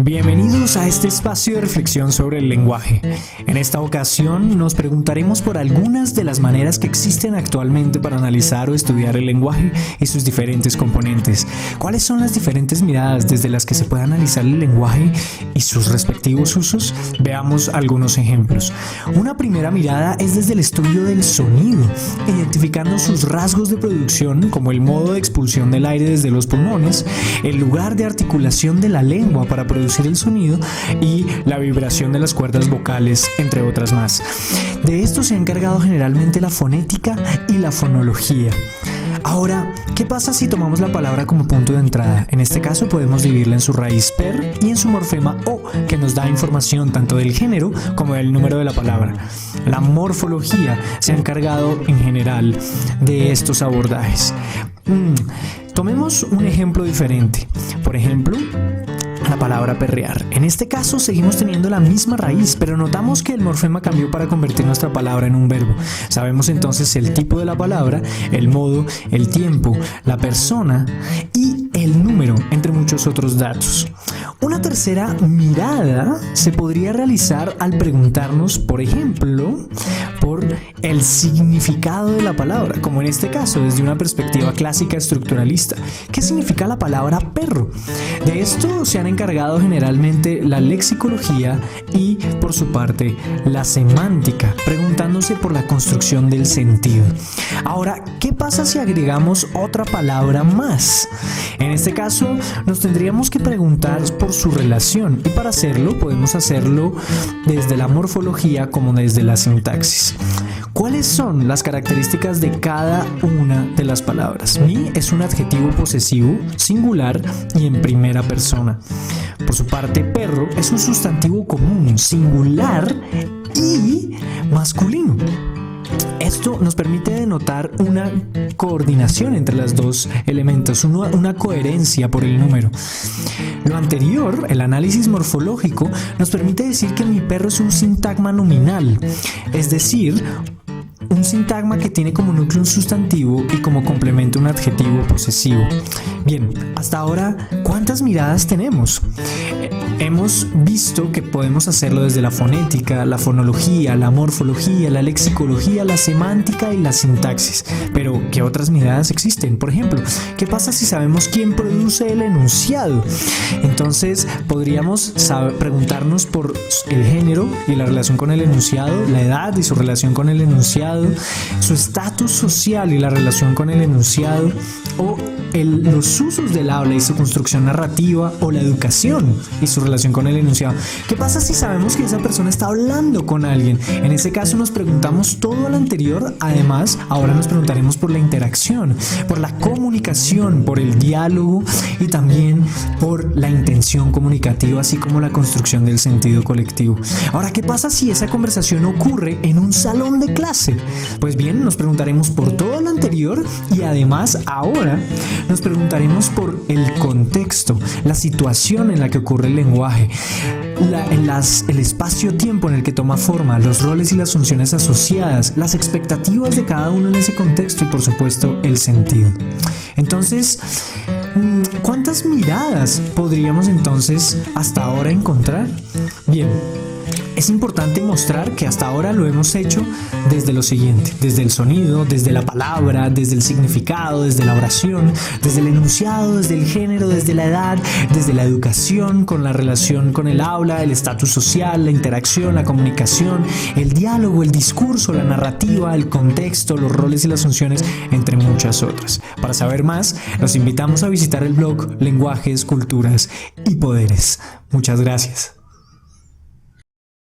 Bienvenidos a este espacio de reflexión sobre el lenguaje. En esta ocasión nos preguntaremos por algunas de las maneras que existen actualmente para analizar o estudiar el lenguaje y sus diferentes componentes. ¿Cuáles son las diferentes miradas desde las que se puede analizar el lenguaje y sus respectivos usos? Veamos algunos ejemplos. Una primera mirada es desde el estudio del sonido, identificando sus rasgos de producción como el modo de expulsión del aire desde los pulmones, el lugar de articulación de la lengua para producir el sonido y la vibración de las cuerdas vocales, entre otras más. De esto se ha encargado generalmente la fonética y la fonología. Ahora, ¿qué pasa si tomamos la palabra como punto de entrada? En este caso podemos dividirla en su raíz per y en su morfema o, que nos da información tanto del género como del número de la palabra. La morfología se ha encargado en general de estos abordajes. Tomemos un ejemplo diferente. Por ejemplo, la palabra perrear. En este caso seguimos teniendo la misma raíz, pero notamos que el morfema cambió para convertir nuestra palabra en un verbo. Sabemos entonces el tipo de la palabra, el modo, el tiempo, la persona y el número, entre muchos otros datos. Una tercera mirada se podría realizar al preguntarnos, por ejemplo, por el significado de la palabra, como en este caso desde una perspectiva clásica estructuralista. ¿Qué significa la palabra perro? De esto se han encargado generalmente la lexicología y, por su parte, la semántica, preguntándose por la construcción del sentido. Ahora, ¿qué pasa si agregamos otra palabra más? En este caso, nos tendríamos que preguntar por su relación, y para hacerlo podemos hacerlo desde la morfología como desde la sintaxis. ¿Cuáles son las características de cada una de las palabras? Mi es un adjetivo posesivo, singular y en primera persona. Por su parte, perro es un sustantivo común, singular y masculino. Esto nos permite denotar una coordinación entre los dos elementos, una coherencia por el número. Lo anterior, el análisis morfológico, nos permite decir que mi perro es un sintagma nominal, es decir, un sintagma que tiene como núcleo un sustantivo y como complemento un adjetivo posesivo. Bien, hasta ahora, ¿cuántas miradas tenemos? Hemos visto que podemos hacerlo desde la fonética, la fonología, la morfología, la lexicología, la semántica y la sintaxis. Pero, ¿qué otras miradas existen? Por ejemplo, ¿qué pasa si sabemos quién produce el enunciado? Entonces, podríamos preguntarnos por el género y la relación con el enunciado, la edad y su relación con el enunciado, su estatus social y la relación con el enunciado, o los usos del habla y su construcción narrativa, o la educación y su relación con el enunciado. ¿Qué pasa si sabemos que esa persona está hablando con alguien? En ese caso nos preguntamos todo lo anterior. Además, ahora nos preguntaremos por la interacción, por la comunicación, por el diálogo y también por la intención comunicativa, así como la construcción del sentido colectivo. Ahora, ¿qué pasa si esa conversación ocurre en un salón de clase? Pues bien, nos preguntaremos por todo lo anterior y además ahora nos preguntaremos por el contexto, la situación en la que ocurre el lenguaje, el espacio-tiempo en el que toma forma, los roles y las funciones asociadas, las expectativas de cada uno en ese contexto y, por supuesto, el sentido. Entonces, ¿cuántas miradas podríamos entonces hasta ahora encontrar? Bien, es importante mostrar que hasta ahora lo hemos hecho desde lo siguiente: desde el sonido, desde la palabra, desde el significado, desde la oración, desde el enunciado, desde el género, desde la edad, desde la educación, con la relación con el habla, el estatus social, la interacción, la comunicación, el diálogo, el discurso, la narrativa, el contexto, los roles y las funciones, entre muchas otras. Para saber más, los invitamos a visitar el blog Lenguajes, Culturas y Poderes. Muchas gracias.